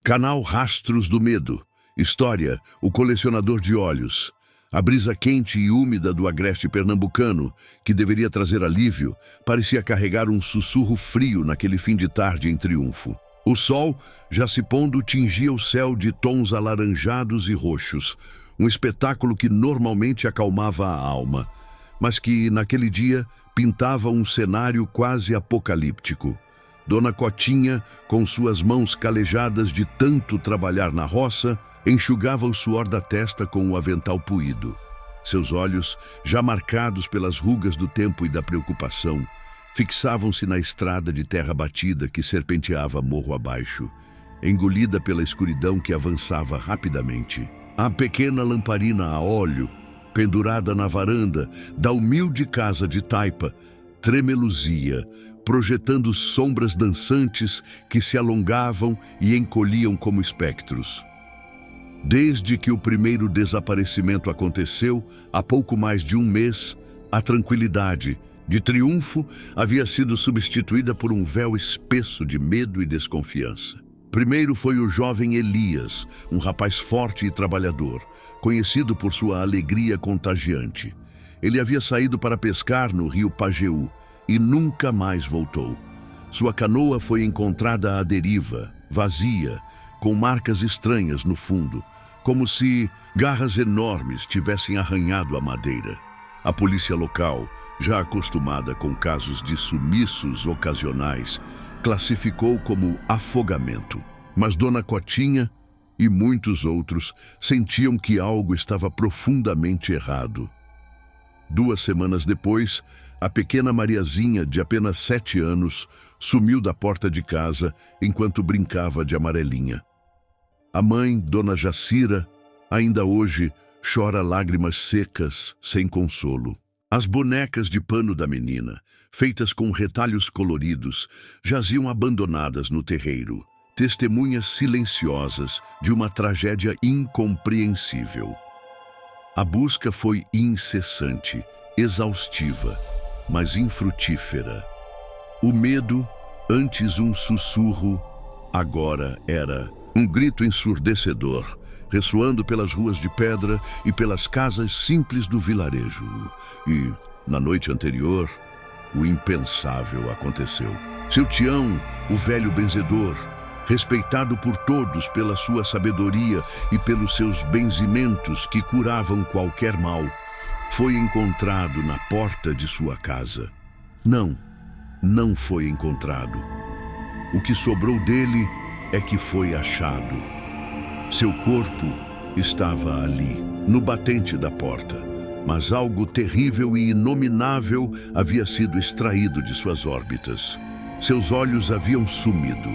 Canal Rastros do Medo. História: o colecionador de olhos. A brisa quente e úmida do agreste pernambucano, que deveria trazer alívio, parecia carregar um sussurro frio naquele fim de tarde em Triunfo. O sol, já se pondo, tingia o céu de tons alaranjados e roxos, um espetáculo que normalmente acalmava a alma, mas que, naquele dia, pintava um cenário quase apocalíptico. Dona Cotinha, com suas mãos calejadas de tanto trabalhar na roça, enxugava o suor da testa com o avental puído. Seus olhos, já marcados pelas rugas do tempo e da preocupação, fixavam-se na estrada de terra batida que serpenteava morro abaixo, engolida pela escuridão que avançava rapidamente. A pequena lamparina a óleo, pendurada na varanda da humilde casa de taipa, tremeluzia, projetando sombras dançantes que se alongavam e encolhiam como espectros. Desde que o primeiro desaparecimento aconteceu, há pouco mais de um mês, a tranquilidade de Triunfo havia sido substituída por um véu espesso de medo e desconfiança. Primeiro foi o jovem Elias, um rapaz forte e trabalhador, conhecido por sua alegria contagiante. Ele havia saído para pescar no rio Pajeú e nunca mais voltou. Sua canoa foi encontrada à deriva, vazia, com marcas estranhas no fundo, como se garras enormes tivessem arranhado a madeira. A polícia local, já acostumada com casos de sumiços ocasionais, classificou como afogamento. Mas Dona Cotinha e muitos outros sentiam que algo estava profundamente errado. 2 semanas depois, a pequena Mariazinha, de apenas 7 anos, sumiu da porta de casa enquanto brincava de amarelinha. A mãe, Dona Jacira, ainda hoje chora lágrimas secas, sem consolo. As bonecas de pano da menina, feitas com retalhos coloridos, jaziam abandonadas no terreiro, testemunhas silenciosas de uma tragédia incompreensível. A busca foi incessante, exaustiva, mas infrutífera. O medo, antes um sussurro, agora era um grito ensurdecedor, ressoando pelas ruas de pedra e pelas casas simples do vilarejo. E, na noite anterior, o impensável aconteceu. Seu Tião, o velho benzedor, respeitado por todos pela sua sabedoria e pelos seus benzimentos que curavam qualquer mal, foi encontrado na porta de sua casa. Não foi encontrado. O que sobrou dele é que foi achado. Seu corpo estava ali, no batente da porta, mas algo terrível e inominável havia sido extraído de suas órbitas. Seus olhos haviam sumido.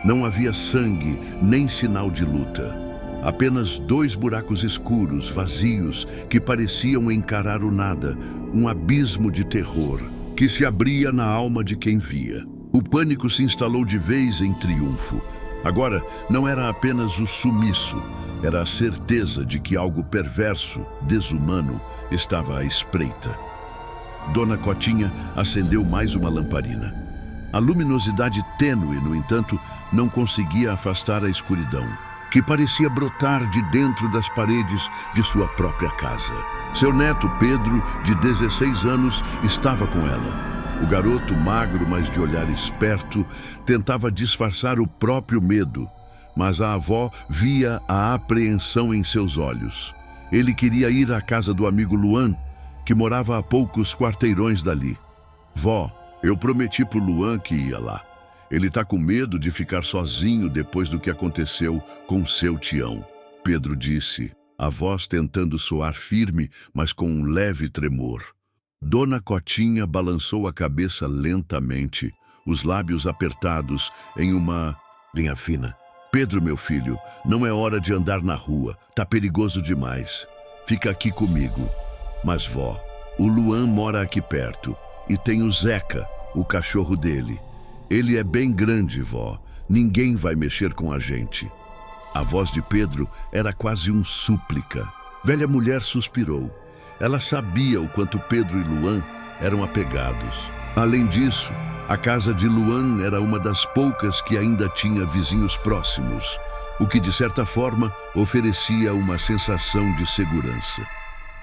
Não havia sangue, nem sinal de luta. Apenas 2 buracos escuros, vazios, que pareciam encarar o nada, um abismo de terror, que se abria na alma de quem via. O pânico se instalou de vez em Triunfo. Agora, não era apenas o sumiço, era a certeza de que algo perverso, desumano, estava à espreita. Dona Cotinha acendeu mais uma lamparina. A luminosidade tênue, no entanto, não conseguia afastar a escuridão, que parecia brotar de dentro das paredes de sua própria casa. Seu neto, Pedro, de 16 anos, estava com ela. O garoto, magro, mas de olhar esperto, tentava disfarçar o próprio medo, mas a avó via a apreensão em seus olhos. Ele queria ir à casa do amigo Luan, que morava a poucos quarteirões dali. Vó, eu prometi pro Luan que ia lá. Ele tá com medo de ficar sozinho depois do que aconteceu com seu Tião, Pedro disse, a voz tentando soar firme, mas com um leve tremor. Dona Cotinha balançou a cabeça lentamente, os lábios apertados em uma linha fina. Pedro, meu filho, não é hora de andar na rua, tá perigoso demais. Fica aqui comigo. Mas, vó, o Luan mora aqui perto e tem o Zeca, o cachorro dele. Ele é bem grande, vó. Ninguém vai mexer com a gente. A voz de Pedro era quase um súplica. Velha mulher suspirou. Ela sabia o quanto Pedro e Luan eram apegados. Além disso, a casa de Luan era uma das poucas que ainda tinha vizinhos próximos. o que de certa forma oferecia uma sensação de segurança.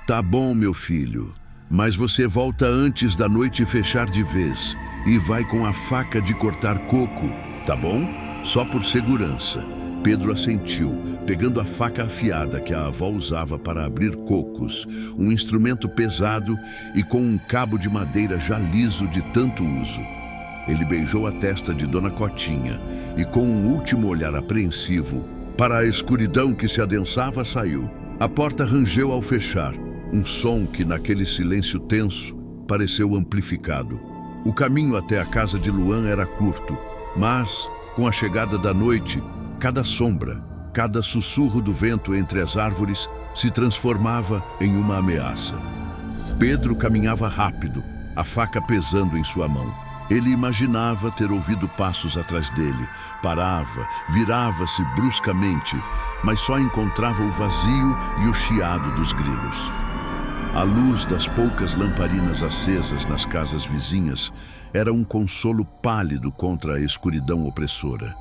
Tá bom, meu filho, mas você volta antes da noite fechar de vez e vai com a faca de cortar coco, tá bom? Só por segurança. Pedro assentiu, pegando a faca afiada que a avó usava para abrir cocos, um instrumento pesado e com um cabo de madeira já liso de tanto uso. Ele beijou a testa de Dona Cotinha e, com um último olhar apreensivo para a escuridão que se adensava, saiu. A porta rangeu ao fechar, um som que, naquele silêncio tenso, pareceu amplificado. O caminho até a casa de Luan era curto, mas, com a chegada da noite, cada sombra, cada sussurro do vento entre as árvores se transformava em uma ameaça. Pedro caminhava rápido, a faca pesando em sua mão. Ele imaginava ter ouvido passos atrás dele. Parava, virava-se bruscamente, mas só encontrava o vazio e o chiado dos grilos. A luz das poucas lamparinas acesas nas casas vizinhas era um consolo pálido contra a escuridão opressora.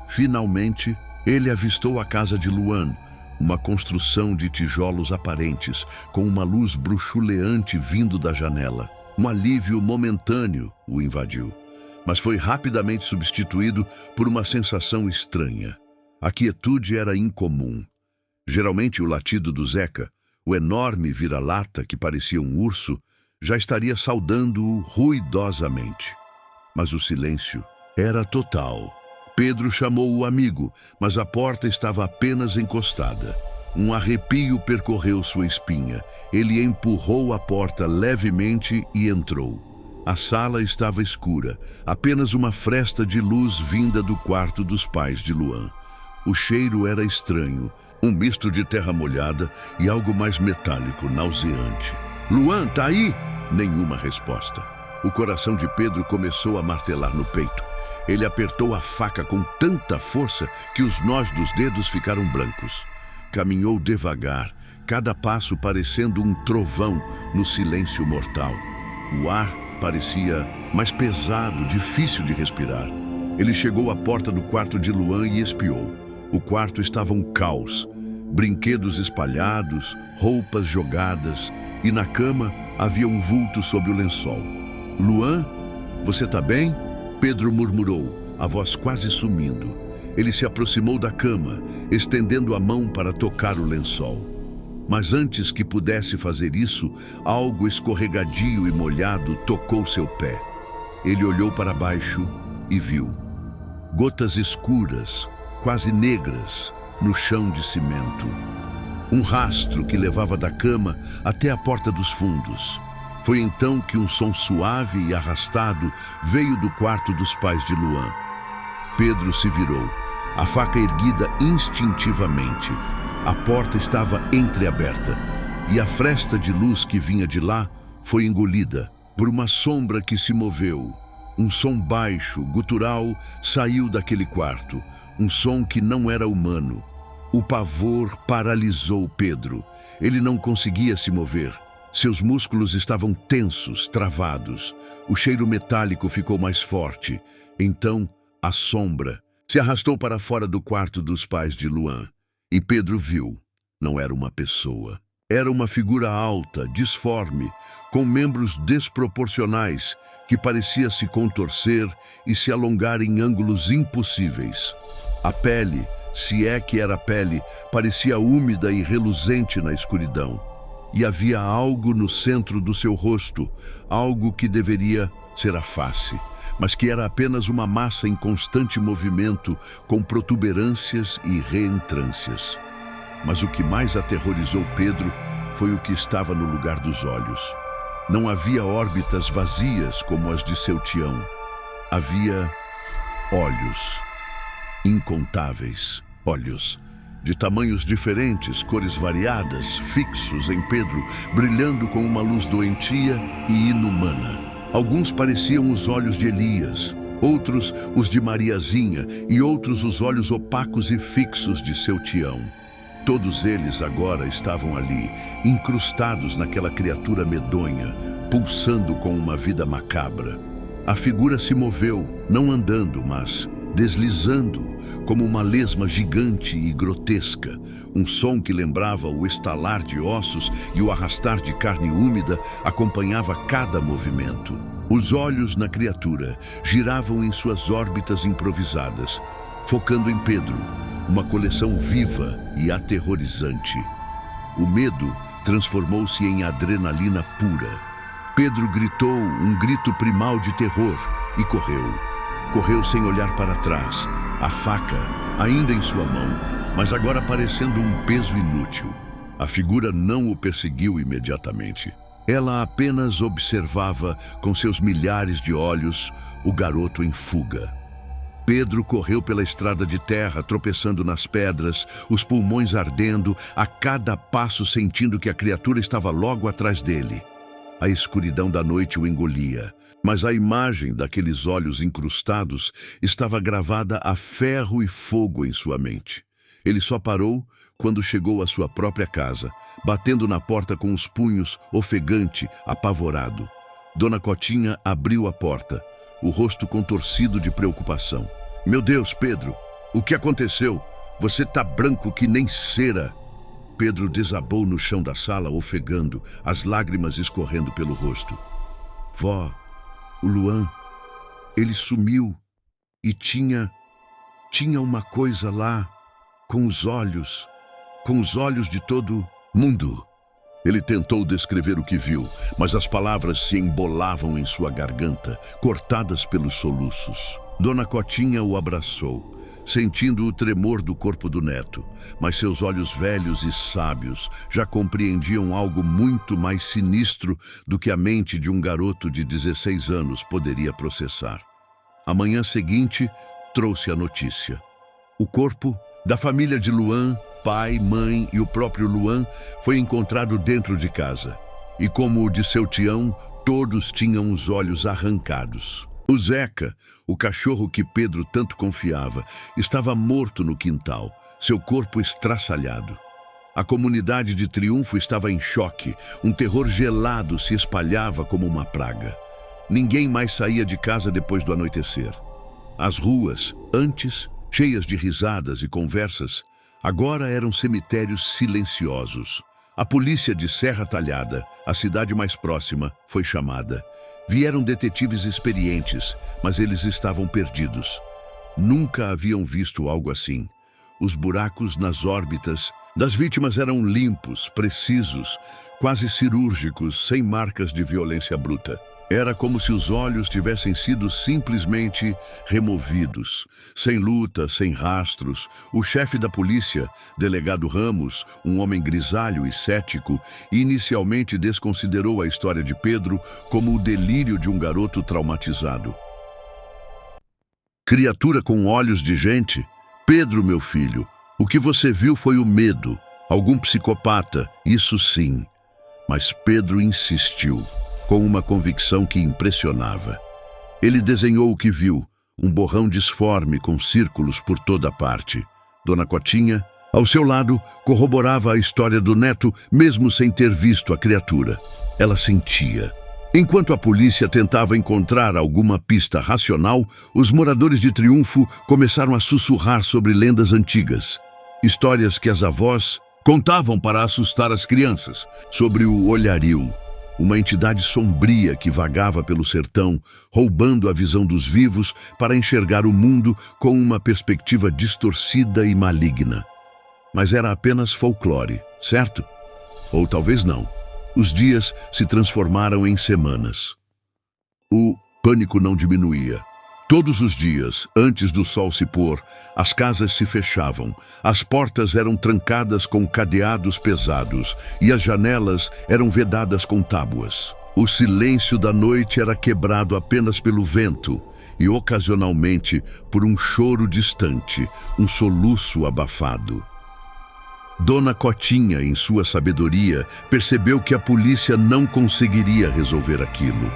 Finalmente, ele avistou a casa de Luan, uma construção de tijolos aparentes, com uma luz bruxuleante vindo da janela. Um alívio momentâneo o invadiu, mas foi rapidamente substituído por uma sensação estranha. A quietude era incomum. Geralmente o latido do Zeca, o enorme vira-lata que parecia um urso, já estaria saudando-o ruidosamente. Mas o silêncio era total. Pedro chamou o amigo, mas a porta estava apenas encostada. Um arrepio percorreu sua espinha. Ele empurrou a porta levemente e entrou. A sala estava escura, apenas uma fresta de luz vinda do quarto dos pais de Luan. O cheiro era estranho, um misto de terra molhada e algo mais metálico, nauseante. "Luan, tá aí?" Nenhuma resposta. O coração de Pedro começou a martelar no peito. Ele apertou a faca com tanta força que os nós dos dedos ficaram brancos. Caminhou devagar, cada passo parecendo um trovão no silêncio mortal. O ar parecia mais pesado, difícil de respirar. Ele chegou à porta do quarto de Luan e espiou. O quarto estava um caos. Brinquedos espalhados, roupas jogadas, e na cama havia um vulto sob o lençol. "Luan, você tá bem?" Pedro murmurou, a voz quase sumindo. Ele se aproximou da cama, estendendo a mão para tocar o lençol. Mas antes que pudesse fazer isso, algo escorregadio e molhado tocou seu pé. Ele olhou para baixo e viu gotas escuras, quase negras, no chão de cimento. Um rastro que levava da cama até a porta dos fundos. Foi então que um som suave e arrastado veio do quarto dos pais de Luan. Pedro se virou, a faca erguida instintivamente. A porta estava entreaberta e a fresta de luz que vinha de lá foi engolida por uma sombra que se moveu. Um som baixo, gutural, saiu daquele quarto, um som que não era humano. O pavor paralisou Pedro. Ele não conseguia se mover. Seus músculos estavam tensos, travados. O cheiro metálico ficou mais forte. Então, a sombra se arrastou para fora do quarto dos pais de Luan. E Pedro viu. Não era uma pessoa. Era uma figura alta, disforme, com membros desproporcionais, que parecia se contorcer e se alongar em ângulos impossíveis. A pele, se é que era pele, parecia úmida e reluzente na escuridão. E havia algo no centro do seu rosto, algo que deveria ser a face, mas que era apenas uma massa em constante movimento, com protuberâncias e reentrâncias. Mas o que mais aterrorizou Pedro foi o que estava no lugar dos olhos. Não havia órbitas vazias como as de seu Tião. Havia olhos, incontáveis olhos, de tamanhos diferentes, cores variadas, fixos em Pedro, brilhando com uma luz doentia e inumana. Alguns pareciam os olhos de Elias, outros os de Mariazinha e outros os olhos opacos e fixos de seu Tião. Todos eles agora estavam ali, incrustados naquela criatura medonha, pulsando com uma vida macabra. A figura se moveu, não andando, mas deslizando como uma lesma gigante e grotesca, um som que lembrava o estalar de ossos e o arrastar de carne úmida acompanhava cada movimento. Os olhos na criatura giravam em suas órbitas improvisadas, focando em Pedro, uma coleção viva e aterrorizante. O medo transformou-se em adrenalina pura. Pedro gritou um grito primal de terror e correu. Correu sem olhar para trás, a faca ainda em sua mão, mas agora parecendo um peso inútil. A figura não o perseguiu imediatamente. Ela apenas observava com seus milhares de olhos o garoto em fuga. Pedro correu pela estrada de terra, tropeçando nas pedras, os pulmões ardendo, a cada passo sentindo que a criatura estava logo atrás dele. A escuridão da noite o engolia, mas a imagem daqueles olhos incrustados estava gravada a ferro e fogo em sua mente. Ele só parou quando chegou à sua própria casa, batendo na porta com os punhos, ofegante, apavorado. Dona Cotinha abriu a porta, o rosto contorcido de preocupação. "Meu Deus, Pedro, o que aconteceu? Você tá branco que nem cera." Pedro desabou no chão da sala, ofegando, as lágrimas escorrendo pelo rosto. "Vó, o Luan, ele sumiu e tinha uma coisa lá, com os olhos de todo mundo." Ele tentou descrever o que viu, mas as palavras se embolavam em sua garganta, cortadas pelos soluços. Dona Cotinha o abraçou, sentindo o tremor do corpo do neto, mas seus olhos velhos e sábios já compreendiam algo muito mais sinistro do que a mente de um garoto de 16 anos poderia processar. A manhã seguinte trouxe a notícia. O corpo da família de Luan, pai, mãe e o próprio Luan, foi encontrado dentro de casa. E como o de seu tião, todos tinham os olhos arrancados. O Zeca, o cachorro que Pedro tanto confiava, estava morto no quintal, seu corpo estraçalhado. A comunidade de Triunfo estava em choque, um terror gelado se espalhava como uma praga. Ninguém mais saía de casa depois do anoitecer. As ruas, antes cheias de risadas e conversas, agora eram cemitérios silenciosos. A polícia de Serra Talhada, a cidade mais próxima, foi chamada. Vieram detetives experientes, mas eles estavam perdidos. Nunca haviam visto algo assim. Os buracos nas órbitas das vítimas eram limpos, precisos, quase cirúrgicos, sem marcas de violência bruta. Era como se os olhos tivessem sido simplesmente removidos. Sem luta, sem rastros, o chefe da polícia, delegado Ramos, um homem grisalho e cético, inicialmente desconsiderou a história de Pedro como o delírio de um garoto traumatizado. "Criatura com olhos de gente? Pedro, meu filho, o que você viu foi o medo. Algum psicopata, isso sim." Mas Pedro insistiu, com uma convicção que impressionava. Ele desenhou o que viu, um borrão disforme com círculos por toda parte. Dona Cotinha, ao seu lado, corroborava a história do neto, mesmo sem ter visto a criatura. Ela sentia. Enquanto a polícia tentava encontrar alguma pista racional, os moradores de Triunfo começaram a sussurrar sobre lendas antigas. Histórias que as avós contavam para assustar as crianças, sobre o olhario, uma entidade sombria que vagava pelo sertão, roubando a visão dos vivos para enxergar o mundo com uma perspectiva distorcida e maligna. Mas era apenas folclore, certo? Ou talvez não. Os dias se transformaram em semanas. O pânico não diminuía. Todos os dias, antes do sol se pôr, as casas se fechavam, as portas eram trancadas com cadeados pesados e as janelas eram vedadas com tábuas. O silêncio da noite era quebrado apenas pelo vento e, ocasionalmente, por um choro distante, um soluço abafado. Dona Cotinha, em sua sabedoria, percebeu que a polícia não conseguiria resolver aquilo.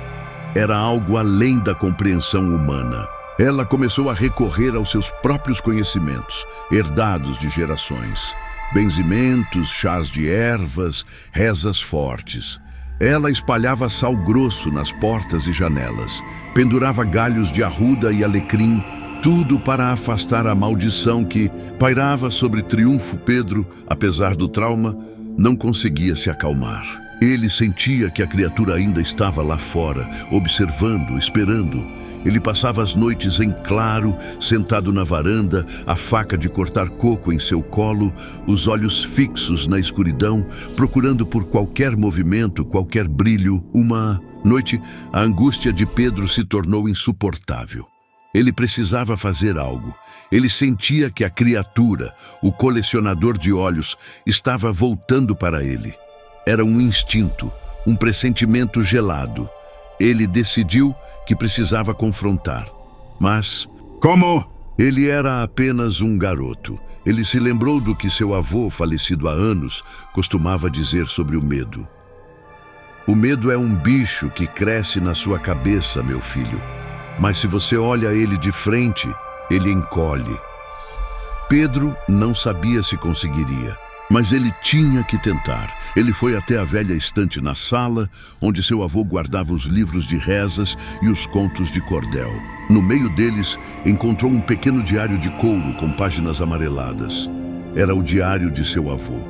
Era algo além da compreensão humana. Ela começou a recorrer aos seus próprios conhecimentos, herdados de gerações. Benzimentos, chás de ervas, rezas fortes. Ela espalhava sal grosso nas portas e janelas, pendurava galhos de arruda e alecrim, tudo para afastar a maldição que pairava sobre Triunfo. Pedro, apesar do trauma, não conseguia se acalmar. Ele sentia que a criatura ainda estava lá fora, observando, esperando. Ele passava as noites em claro, sentado na varanda, a faca de cortar coco em seu colo, os olhos fixos na escuridão, procurando por qualquer movimento, qualquer brilho. Uma noite, a angústia de Pedro se tornou insuportável. Ele precisava fazer algo. Ele sentia que a criatura, o colecionador de olhos, estava voltando para ele. Era um instinto, um pressentimento gelado. Ele decidiu que precisava confrontar. Mas, Como? ele era apenas um garoto. Ele se lembrou do que seu avô, falecido há anos, costumava dizer sobre o medo. O medo é um bicho que cresce na sua cabeça, meu filho. Mas se você olha ele de frente, ele encolhe. Pedro não sabia se conseguiria, mas ele tinha que tentar. Ele foi até a velha estante na sala, onde seu avô guardava os livros de rezas e os contos de cordel. No meio deles, encontrou um pequeno diário de couro com páginas amareladas. Era o diário de seu avô.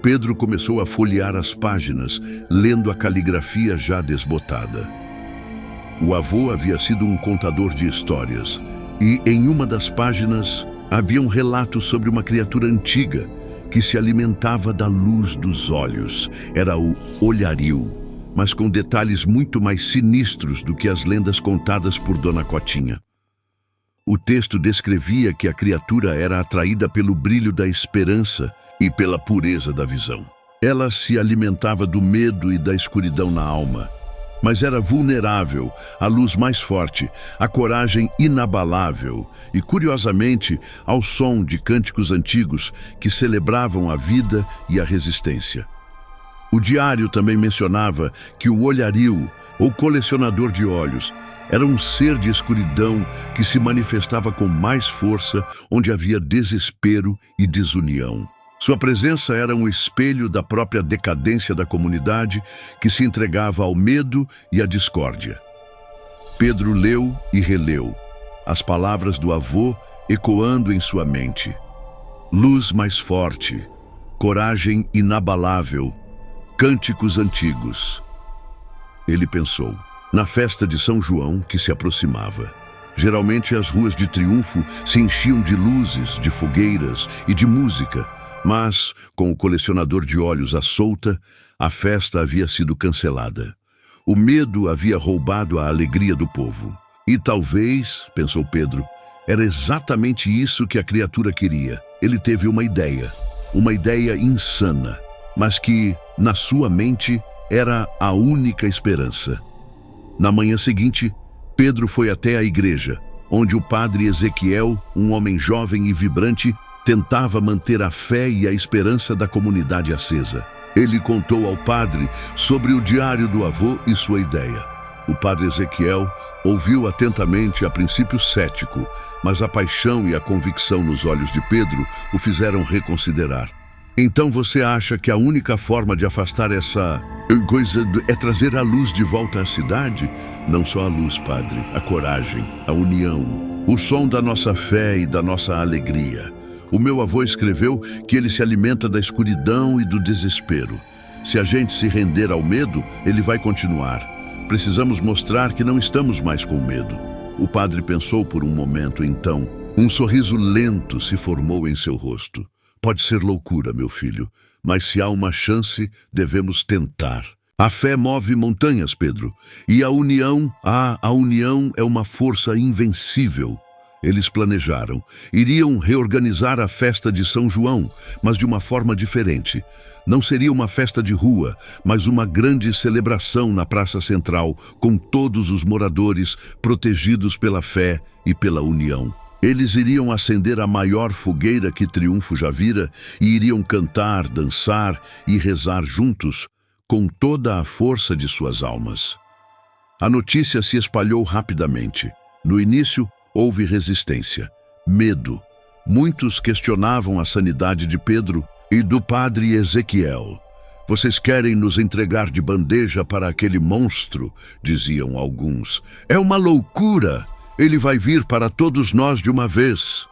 Pedro começou a folhear as páginas, lendo a caligrafia já desbotada. O avô havia sido um contador de histórias, e em uma das páginas havia um relato sobre uma criatura antiga que se alimentava da luz dos olhos. Era o olhario, mas com detalhes muito mais sinistros do que as lendas contadas por Dona Cotinha. O texto descrevia que a criatura era atraída pelo brilho da esperança e pela pureza da visão. Ela se alimentava do medo e da escuridão na alma, mas era vulnerável à luz mais forte, à coragem inabalável e, curiosamente, ao som de cânticos antigos que celebravam a vida e a resistência. O diário também mencionava que o olhario, ou colecionador de olhos, era um ser de escuridão que se manifestava com mais força onde havia desespero e desunião. Sua presença era um espelho da própria decadência da comunidade que se entregava ao medo e à discórdia. Pedro leu e releu, as palavras do avô ecoando em sua mente. Luz mais forte, coragem inabalável, cânticos antigos. Ele pensou na festa de São João que se aproximava. Geralmente as ruas de Triunfo se enchiam de luzes, de fogueiras e de música. Mas, com o colecionador de olhos à solta, a festa havia sido cancelada. O medo havia roubado a alegria do povo. E talvez, pensou Pedro, era exatamente isso que a criatura queria. Ele teve uma ideia insana, mas que, na sua mente, era a única esperança. Na manhã seguinte, Pedro foi até a igreja, onde o padre Ezequiel, um homem jovem e vibrante, tentava manter a fé e a esperança da comunidade acesa. Ele contou ao padre sobre o diário do avô e sua ideia. O padre Ezequiel ouviu atentamente, a princípio cético, mas a paixão e a convicção nos olhos de Pedro o fizeram reconsiderar. Então você acha que a única forma de afastar essa coisa é trazer a luz de volta à cidade? Não só a luz, padre, a coragem, a união, o som da nossa fé e da nossa alegria. O meu avô escreveu que ele se alimenta da escuridão e do desespero. Se a gente se render ao medo, ele vai continuar. Precisamos mostrar que não estamos mais com medo. O padre pensou por um momento, então. Um sorriso lento se formou em seu rosto. Pode ser loucura, meu filho, mas se há uma chance, devemos tentar. A fé move montanhas, Pedro, e a união é uma força invencível. Eles planejaram. Iriam reorganizar a festa de São João, mas de uma forma diferente. Não seria uma festa de rua, mas uma grande celebração na Praça Central, com todos os moradores protegidos pela fé e pela união. Eles iriam acender a maior fogueira que Triunfo já vira e iriam cantar, dançar e rezar juntos, com toda a força de suas almas. A notícia se espalhou rapidamente. No início, houve resistência, medo. Muitos questionavam a sanidade de Pedro e do padre Ezequiel. Vocês querem nos entregar de bandeja para aquele monstro, diziam alguns. É uma loucura! Ele vai vir para todos nós de uma vez.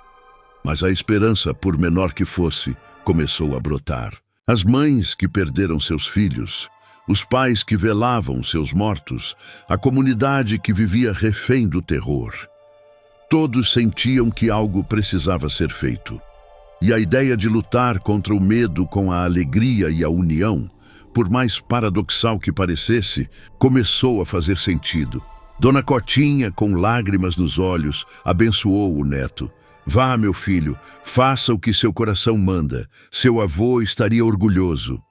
Mas a esperança, por menor que fosse, começou a brotar. As mães que perderam seus filhos, os pais que velavam seus mortos, a comunidade que vivia refém do terror. Todos sentiam que algo precisava ser feito. E a ideia de lutar contra o medo com a alegria e a união, por mais paradoxal que parecesse, começou a fazer sentido. Dona Cotinha, com lágrimas nos olhos, abençoou o neto. Vá, meu filho, faça o que seu coração manda. Seu avô estaria orgulhoso.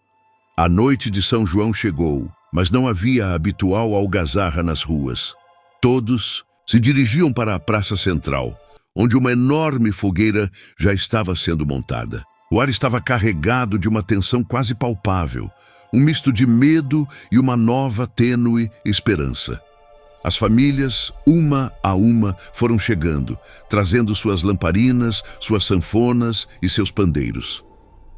A noite de São João chegou, mas não havia a habitual algazarra nas ruas. Todos se dirigiam para a praça central, onde uma enorme fogueira já estava sendo montada. O ar estava carregado de uma tensão quase palpável, um misto de medo e uma nova tênue esperança. As famílias, uma a uma, foram chegando, trazendo suas lamparinas, suas sanfonas e seus pandeiros.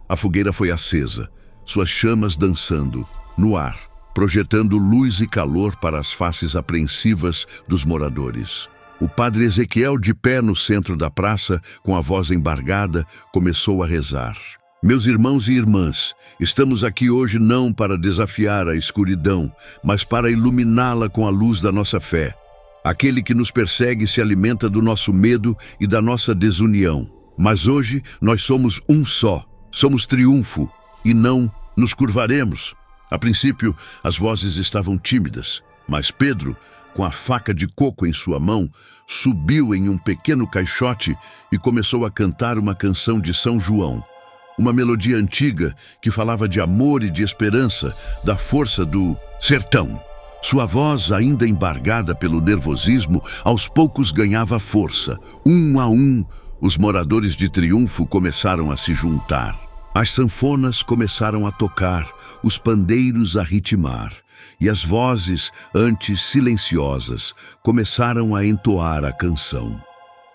A fogueira foi acesa, suas chamas dançando, no ar, projetando luz e calor para as faces apreensivas dos moradores. O padre Ezequiel, de pé no centro da praça, com a voz embargada, começou a rezar. Meus irmãos e irmãs, estamos aqui hoje não para desafiar a escuridão, mas para iluminá-la com a luz da nossa fé. Aquele que nos persegue se alimenta do nosso medo e da nossa desunião. Mas hoje nós somos um só, somos triunfo e não nos curvaremos. A princípio, as vozes estavam tímidas, mas Pedro, com a faca de coco em sua mão, subiu em um pequeno caixote e começou a cantar uma canção de São João. Uma melodia antiga que falava de amor e de esperança, da força do sertão. Sua voz, ainda embargada pelo nervosismo, aos poucos ganhava força. Um a um, os moradores de Triunfo começaram a se juntar. As sanfonas começaram a tocar, os pandeiros a ritmar. E as vozes, antes silenciosas, começaram a entoar a canção.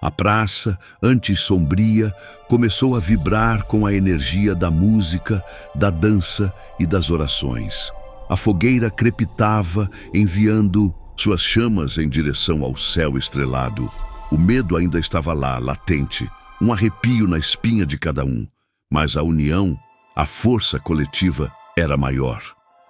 A praça, antes sombria, começou a vibrar com a energia da música, da dança e das orações. A fogueira crepitava, enviando suas chamas em direção ao céu estrelado. O medo ainda estava lá, latente, um arrepio na espinha de cada um. Mas a união, a força coletiva, era maior.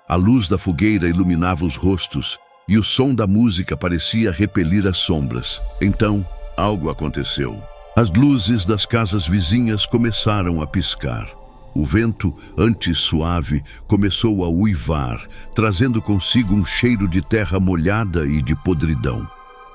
A luz da fogueira iluminava os rostos e o som da música parecia repelir as sombras. Então, algo aconteceu. As luzes das casas vizinhas começaram a piscar. O vento, antes suave, começou a uivar, trazendo consigo um cheiro de terra molhada e de podridão.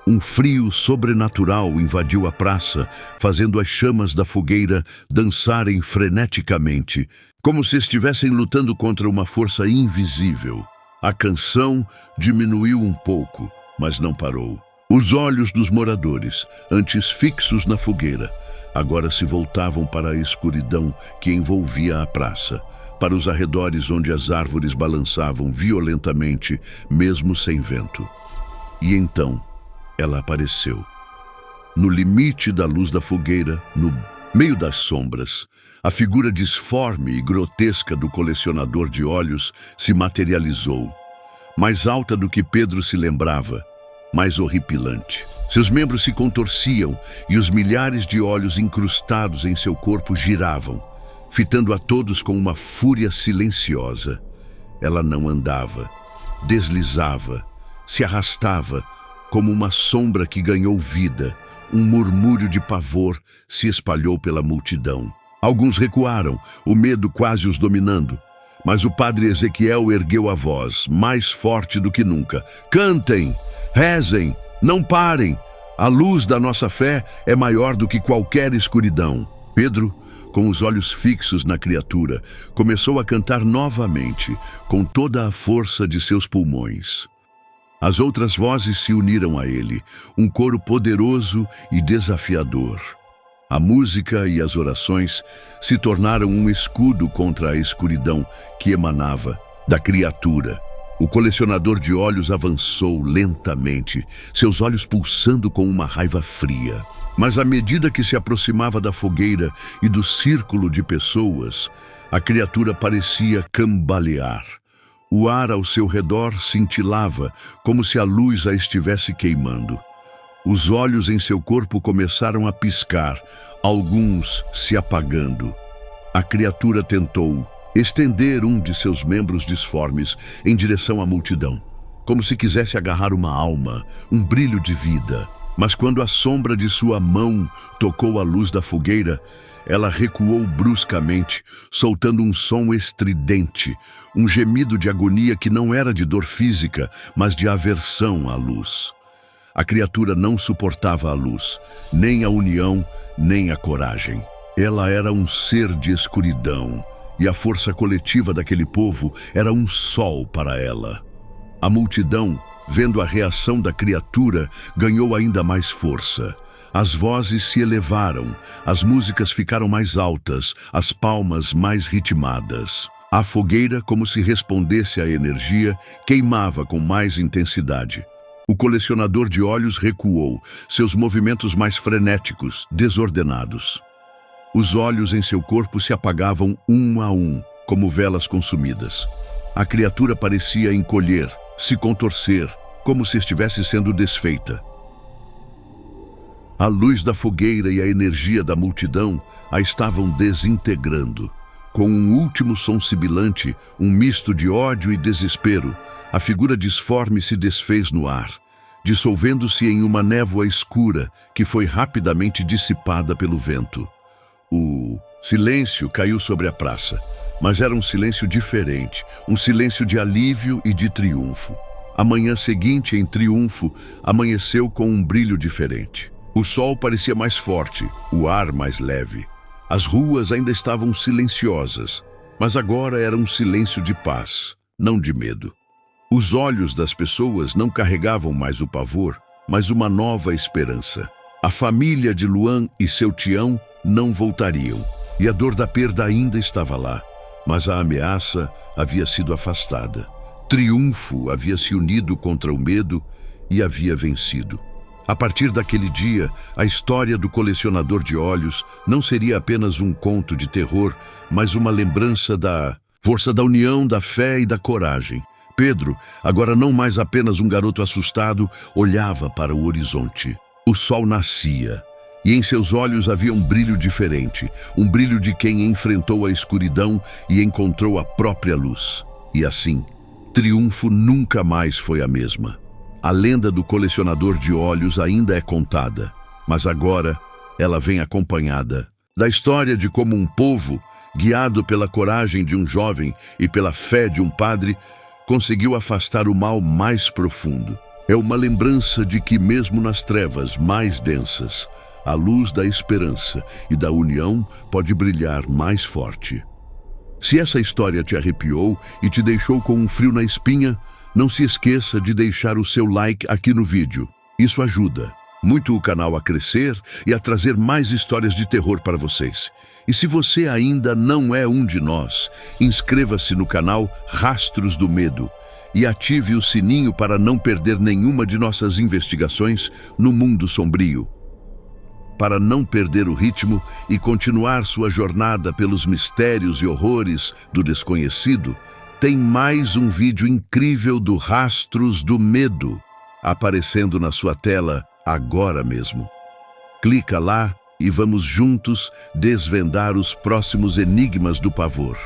Um frio sobrenatural invadiu a praça, fazendo as chamas da fogueira dançarem freneticamente, como se estivessem lutando contra uma força invisível. A canção diminuiu um pouco, mas não parou. Os olhos dos moradores, antes fixos na fogueira, agora se voltavam para a escuridão que envolvia a praça, para os arredores onde as árvores balançavam violentamente, mesmo sem vento. E então, ela apareceu. No limite da luz da fogueira, no meio das sombras, a figura disforme e grotesca do colecionador de olhos se materializou, mais alta do que Pedro se lembrava, mais horripilante. Seus membros se contorciam e os milhares de olhos incrustados em seu corpo giravam, fitando a todos com uma fúria silenciosa. Ela não andava, deslizava, se arrastava, como uma sombra que ganhou vida. Um murmúrio de pavor se espalhou pela multidão. Alguns recuaram, o medo quase os dominando. Mas o padre Ezequiel ergueu a voz, mais forte do que nunca. Cantem, rezem, não parem. A luz da nossa fé é maior do que qualquer escuridão. Pedro, com os olhos fixos na criatura, começou a cantar novamente, com toda a força de seus pulmões. As outras vozes se uniram a ele, um coro poderoso e desafiador. A música e as orações se tornaram um escudo contra a escuridão que emanava da criatura. O colecionador de olhos avançou lentamente, seus olhos pulsando com uma raiva fria. Mas à medida que se aproximava da fogueira e do círculo de pessoas, a criatura parecia cambalear. O ar ao seu redor cintilava, como se a luz a estivesse queimando. Os olhos em seu corpo começaram a piscar, alguns se apagando. A criatura tentou estender um de seus membros disformes em direção à multidão, como se quisesse agarrar uma alma, um brilho de vida. Mas quando a sombra de sua mão tocou a luz da fogueira, ela recuou bruscamente, soltando um som estridente, um gemido de agonia que não era de dor física, mas de aversão à luz. A criatura não suportava a luz, nem a união, nem a coragem. Ela era um ser de escuridão, e a força coletiva daquele povo era um sol para ela. A multidão, vendo a reação da criatura, ganhou ainda mais força. As vozes se elevaram, as músicas ficaram mais altas, as palmas mais ritmadas. A fogueira, como se respondesse à energia, queimava com mais intensidade. O colecionador de olhos recuou, seus movimentos mais frenéticos, desordenados. Os olhos em seu corpo se apagavam um a um, como velas consumidas. A criatura parecia encolher, se contorcer, como se estivesse sendo desfeita. A luz da fogueira e a energia da multidão a estavam desintegrando. Com um último som sibilante, um misto de ódio e desespero, a figura disforme se desfez no ar, dissolvendo-se em uma névoa escura que foi rapidamente dissipada pelo vento. O silêncio caiu sobre a praça, mas era um silêncio diferente, um silêncio de alívio e de triunfo. A manhã seguinte, em triunfo, amanheceu com um brilho diferente. O sol parecia mais forte, o ar mais leve. As ruas ainda estavam silenciosas, mas agora era um silêncio de paz, não de medo. Os olhos das pessoas não carregavam mais o pavor, mas uma nova esperança. A família de Luan e seu Tião não voltariam, e a dor da perda ainda estava lá, mas a ameaça havia sido afastada. Triunfo havia se unido contra o medo e havia vencido. A partir daquele dia, a história do colecionador de olhos não seria apenas um conto de terror, mas uma lembrança da força da união, da fé e da coragem. Pedro, agora não mais apenas um garoto assustado, olhava para o horizonte. O sol nascia, e em seus olhos havia um brilho diferente, um brilho de quem enfrentou a escuridão e encontrou a própria luz. E assim, triunfo nunca mais foi a mesma. A lenda do colecionador de olhos ainda é contada, mas agora ela vem acompanhada da história de como um povo, guiado pela coragem de um jovem e pela fé de um padre, conseguiu afastar o mal mais profundo. É uma lembrança de que mesmo nas trevas mais densas, a luz da esperança e da união pode brilhar mais forte. Se essa história te arrepiou e te deixou com um frio na espinha, não se esqueça de deixar o seu like aqui no vídeo. Isso ajuda muito o canal a crescer e a trazer mais histórias de terror para vocês. E se você ainda não é um de nós, inscreva-se no canal Rastros do Medo e ative o sininho para não perder nenhuma de nossas investigações no mundo sombrio. Para não perder o ritmo e continuar sua jornada pelos mistérios e horrores do desconhecido, tem mais um vídeo incrível do Rastros do Medo aparecendo na sua tela agora mesmo. Clica lá e vamos juntos desvendar os próximos enigmas do pavor.